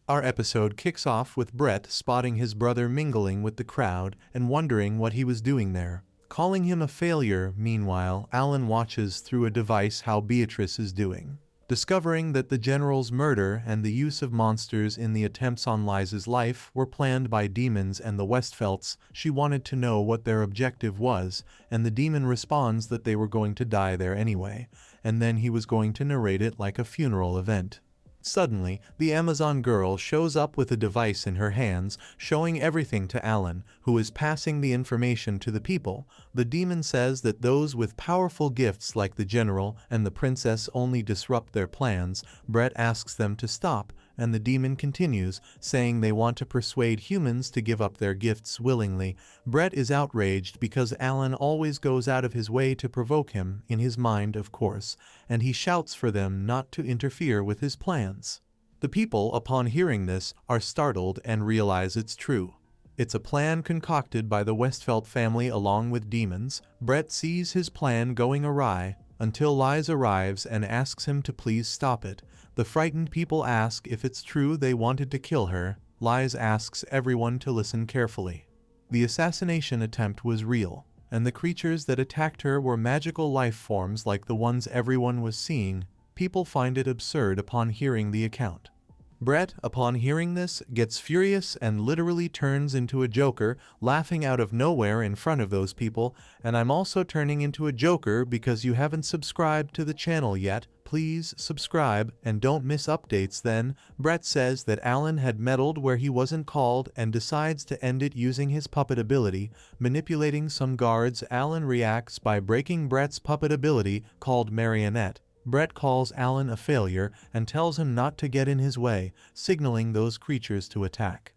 Our episode kicks off with Brett spotting his brother mingling with the crowd and wondering what he was doing there. Calling him a failure, meanwhile, Alan watches through a device how Beatrice is doing. Discovering that the general's murder and the use of monsters in the attempts on Liza's life were planned by demons and the Westfelts, she wanted to know what their objective was, and the demon responds that they were going to die there anyway, and then he was going to narrate it like a funeral event. Suddenly, the Amazon girl shows up with a device in her hands, showing everything to Alan, who is passing the information to the people. The demon says that those with powerful gifts like the general and the princess only disrupt their plans. Brett asks them to stop, and the demon continues, saying they want to persuade humans to give up their gifts willingly. Brett is outraged because Alan always goes out of his way to provoke him, in his mind of course, and he shouts for them not to interfere with his plans. The people, upon hearing this, are startled and realize it's true. It's a plan concocted by the Westfelt family along with demons. Brett sees his plan going awry, until Liz arrives and asks him to please stop it. The frightened people ask if it's true they wanted to kill her. Liz asks everyone to listen carefully. The assassination attempt was real, and the creatures that attacked her were magical life forms like the ones everyone was seeing. People find it absurd upon hearing the account. Brett, upon hearing this, gets furious and literally turns into a joker, laughing out of nowhere in front of those people. And I'm also turning into a joker because you haven't subscribed to the channel yet. Please subscribe and don't miss updates then. Brett says that Alan had meddled where he wasn't called and decides to end it using his puppet ability, manipulating some guards. Alan reacts by breaking Brett's puppet ability called Marionette. Brett calls Alan a failure and tells him not to get in his way, signaling those creatures to attack.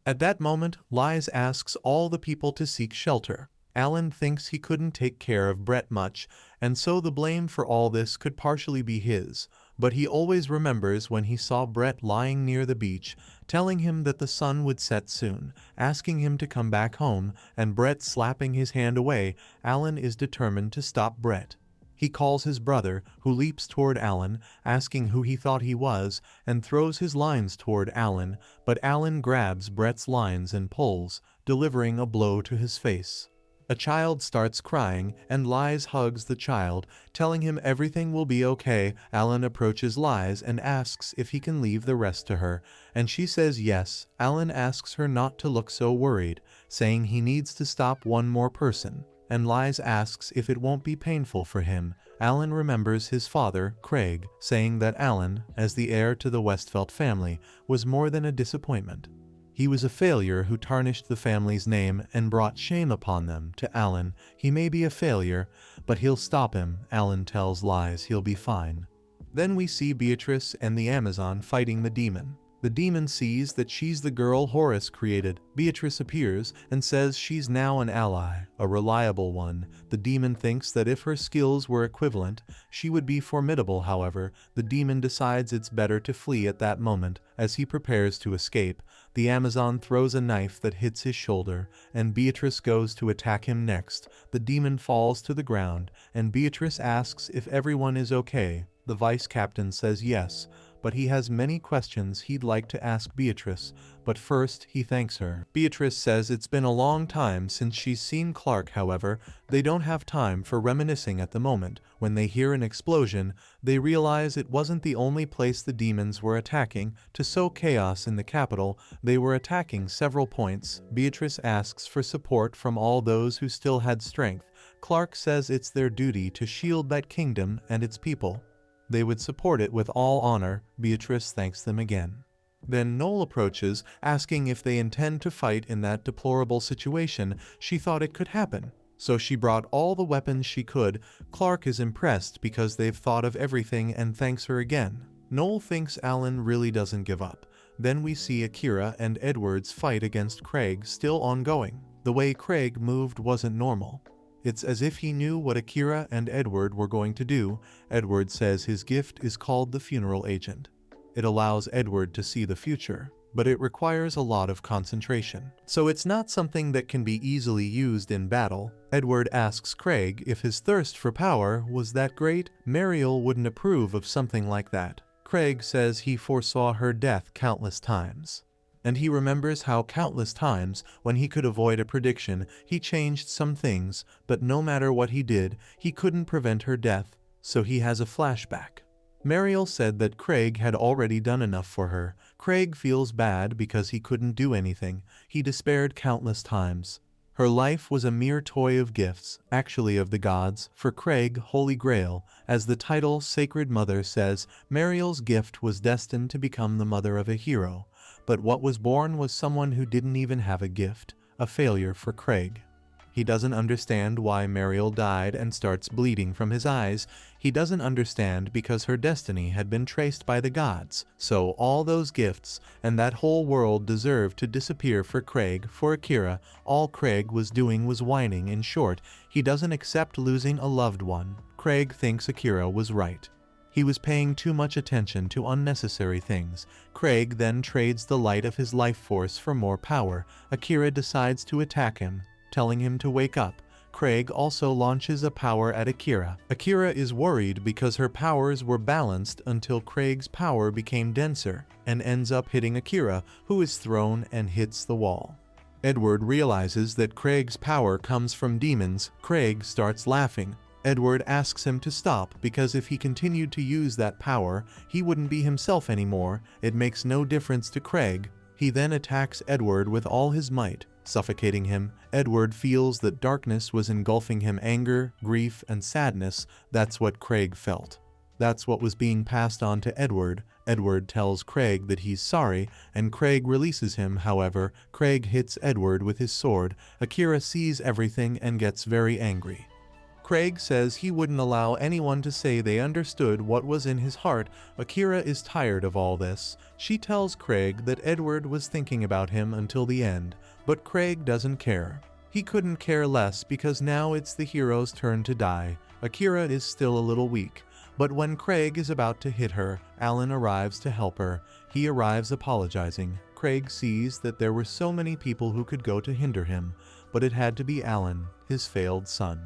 At that moment, Liz asks all the people to seek shelter. Alan thinks he couldn't take care of Brett much, and so the blame for all this could partially be his, but he always remembers when he saw Brett lying near the beach, telling him that the sun would set soon, asking him to come back home, and Brett slapping his hand away. Alan is determined to stop Brett. He calls his brother, who leaps toward Alan, asking who he thought he was, and throws his lines toward Alan, but Alan grabs Brett's lines and pulls, delivering a blow to his face. A child starts crying, and Liz hugs the child, telling him everything will be okay. Alan approaches Liz and asks if he can leave the rest to her, and she says yes. Alan asks her not to look so worried, saying he needs to stop one more person, and Liz asks if it won't be painful for him. Alan remembers his father, Craig, saying that Alan, as the heir to the Westfelt family, was more than a disappointment. He was a failure who tarnished the family's name and brought shame upon them. To Alan, he may be a failure, but he'll stop him. Alan tells Liz he'll be fine. Then we see Beatrice and the Amazon fighting the demon. The demon sees that she's the girl Horus created. Beatrice appears and says she's now an ally, a reliable one. The demon thinks that if her skills were equivalent, she would be formidable. However, the demon decides it's better to flee at that moment. As he prepares to escape, the Amazon throws a knife that hits his shoulder, and Beatrice goes to attack him next. The demon falls to the ground, and Beatrice asks if everyone is okay. The vice captain says yes, but he has many questions he'd like to ask Beatrice, but first he thanks her. Beatrice says it's been a long time since she's seen Clark. However, they don't have time for reminiscing at the moment. When they hear an explosion, they realize it wasn't the only place the demons were attacking. To sow chaos in the capital, they were attacking several points. Beatrice asks for support from all those who still had strength. Clark says it's their duty to shield that kingdom and its people. They would support it with all honor. Beatrice thanks them again. Then Noel approaches, asking if they intend to fight in that deplorable situation. She thought it could happen, so she brought all the weapons she could. Clark is impressed because they've thought of everything and thanks her again. Noel thinks Alan really doesn't give up. Then we see Akira and Edward's fight against Craig still ongoing. The way Craig moved wasn't normal. It's as if he knew what Akira and Edward were going to do. Edward says his gift is called the Funeral Agent. It allows Edward to see the future, but it requires a lot of concentration. So it's not something that can be easily used in battle. Edward asks Craig if his thirst for power was that great. Mariel wouldn't approve of something like that. Craig says he foresaw her death countless times. And he remembers how countless times, when he could avoid a prediction, he changed some things, but no matter what he did, he couldn't prevent her death, so he has a flashback. Mariel said that Craig had already done enough for her. Craig feels bad because he couldn't do anything. He despaired countless times. Her life was a mere toy of gifts, actually of the gods. For Craig, Holy Grail, as the title Sacred Mother says, Mariel's gift was destined to become the mother of a hero. But what was born was someone who didn't even have a gift, a failure for Craig. He doesn't understand why Mariel died and starts bleeding from his eyes. He doesn't understand because her destiny had been traced by the gods, so all those gifts and that whole world deserved to disappear for Craig. For Akira, all Craig was doing was whining. In short, he doesn't accept losing a loved one. Craig thinks Akira was right. He was paying too much attention to unnecessary things. Craig then trades the light of his life force for more power. Akira decides to attack him, telling him to wake up. Craig also launches a power at Akira. Akira is worried because her powers were balanced until Craig's power became denser and ends up hitting Akira, who is thrown and hits the wall. Edward realizes that Craig's power comes from demons. Craig starts laughing. Edward asks him to stop because if he continued to use that power, he wouldn't be himself anymore. It makes no difference to Craig. He then attacks Edward with all his might, suffocating him. Edward feels that darkness was engulfing him. Anger, grief, and sadness. That's what Craig felt. That's what was being passed on to Edward. Edward tells Craig that he's sorry, and Craig releases him. However, Craig hits Edward with his sword. Akira sees everything and gets very angry. Craig says he wouldn't allow anyone to say they understood what was in his heart. Akira is tired of all this. She tells Craig that Edward was thinking about him until the end, but Craig doesn't care. He couldn't care less because now it's the hero's turn to die. Akira is still a little weak, but when Craig is about to hit her, Alan arrives to help her. He arrives apologizing. Craig sees that there were so many people who could go to hinder him, but it had to be Alan, his failed son.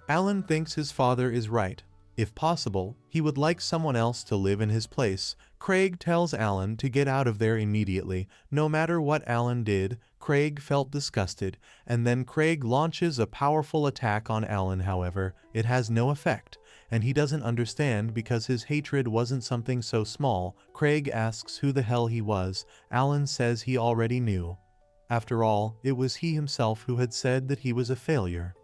Alan thinks his father is right. If possible, he would like someone else to live in his place. Craig tells Alan to get out of there immediately. No matter what Alan did, Craig felt disgusted, and then Craig launches a powerful attack on Alan. However, it has no effect, and he doesn't understand because his hatred wasn't something so small. Craig asks who the hell he was. Alan says he already knew. After all, it was he himself who had said that he was a failure.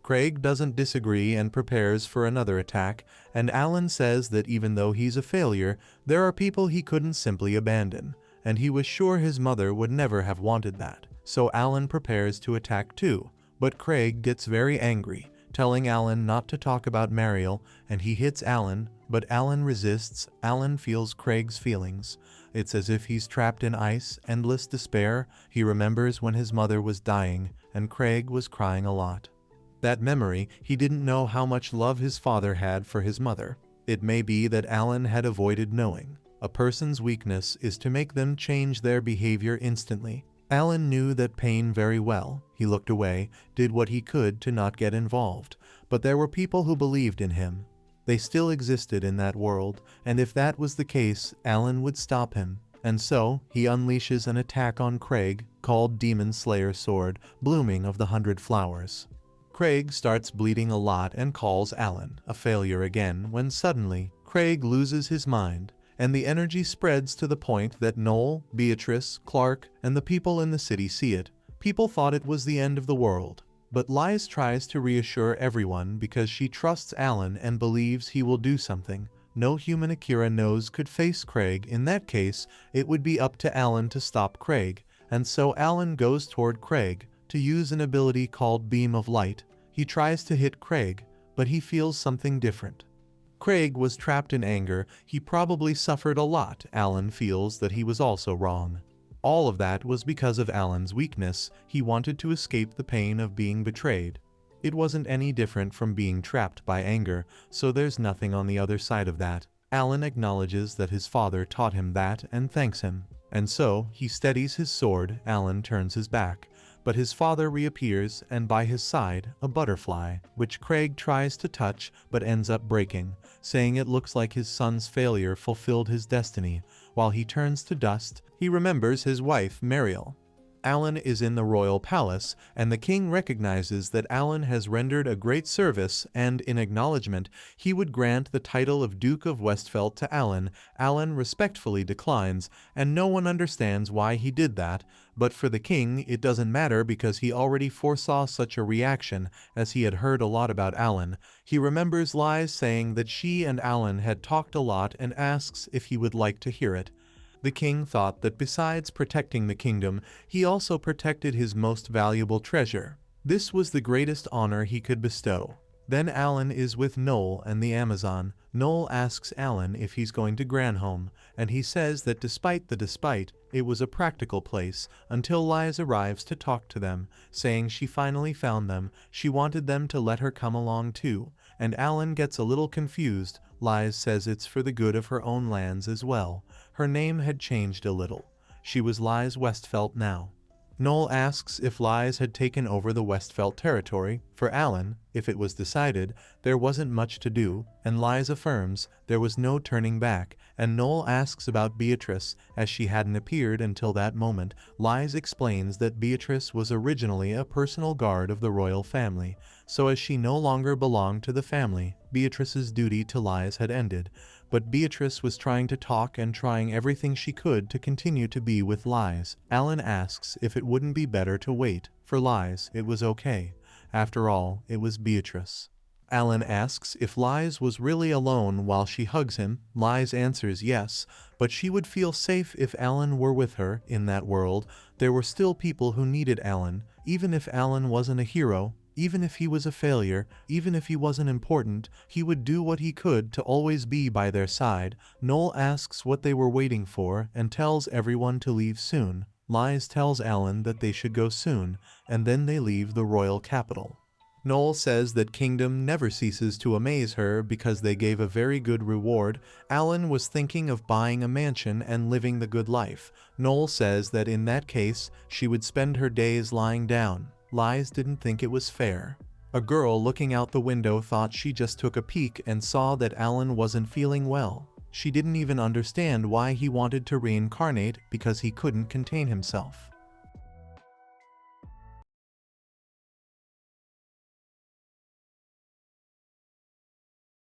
Craig doesn't disagree and prepares for another attack, and Alan says that even though he's a failure, there are people he couldn't simply abandon, and he was sure his mother would never have wanted that. So Alan prepares to attack too, but Craig gets very angry, telling Alan not to talk about Mariel, and he hits Alan, but Alan resists. Alan feels Craig's feelings. It's as if he's trapped in ice, endless despair. He remembers when his mother was dying, and Craig was crying a lot. That memory, he didn't know how much love his father had for his mother. It may be that Alan had avoided knowing. A person's weakness is to make them change their behavior instantly. Alan knew that pain very well. He looked away, did what he could to not get involved. But there were people who believed in him. They still existed in that world, and if that was the case, Alan would stop him. And so, he unleashes an attack on Craig, called Demon Slayer Sword, Blooming of the 100 Flowers. Craig starts bleeding a lot and calls Alan a failure again when suddenly, Craig loses his mind, and the energy spreads to the point that Noel, Beatrice, Clark, and the people in the city see it. People thought it was the end of the world, but Liz tries to reassure everyone because she trusts Alan and believes he will do something. No human Akira knows could face Craig. In that case, it would be up to Alan to stop Craig, and so Alan goes toward Craig to use an ability called Beam of Light. He tries to hit Craig, but he feels something different. Craig was trapped in anger. He probably suffered a lot. Alan feels that he was also wrong. All of that was because of Alan's weakness. He wanted to escape the pain of being betrayed. It wasn't any different from being trapped by anger, so there's nothing on the other side of that. Alan acknowledges that his father taught him that and thanks him. And so, he steadies his sword. Alan turns his back. but his father reappears, and by his side, a butterfly, which Craig tries to touch but ends up breaking, saying it looks like his son's failure fulfilled his destiny. While he turns to dust, he remembers his wife, Mariel. Alan is in the royal palace, and the king recognizes that Alan has rendered a great service, and in acknowledgement, he would grant the title of Duke of Westphalt to Alan. Alan respectfully declines, and no one understands why he did that, but for the king it doesn't matter because he already foresaw such a reaction, as he had heard a lot about Alan. He remembers Lies saying that she and Alan had talked a lot and asks if he would like to hear it. The king thought that besides protecting the kingdom, he also protected his most valuable treasure. This was the greatest honor he could bestow. Then Alan is with Noel and the Amazon. Noel asks Alan if he's going to Granholm, and he says that despite, it was a practical place, until Lies arrives to talk to them, saying she finally found them. She wanted them to let her come along too, and Alan gets a little confused. Lies says it's for the good of her own lands as well. Her name had changed a little. She was Lies Westphalt now. Noel asks if Lies had taken over the Westphalt territory. For Alan, if it was decided, there wasn't much to do, and Lies affirms there was no turning back, and Noel asks about Beatrice, as she hadn't appeared until that moment. Lies explains that Beatrice was originally a personal guard of the royal family, so as she no longer belonged to the family, Beatrice's duty to Lies had ended. But Beatrice was trying to talk and trying everything she could to continue to be with Lies. Alan asks if it wouldn't be better to wait. For Lies, it was okay. After all, it was Beatrice. Alan asks if Lies was really alone while she hugs him. Lies answers yes, but she would feel safe if Alan were with her. In that world, there were still people who needed Alan, even if Alan wasn't a hero. Even if he was a failure, even if he wasn't important, he would do what he could to always be by their side. Noel asks what they were waiting for and tells everyone to leave soon. Lies tells Alan that they should go soon, and then they leave the royal capital. Noel says that kingdom never ceases to amaze her because they gave a very good reward. Alan was thinking of buying a mansion and living the good life. Noel says that in that case, she would spend her days lying down. Lies didn't think it was fair. A girl looking out the window thought she just took a peek and saw that Alan wasn't feeling well. She didn't even understand why he wanted to reincarnate because he couldn't contain himself.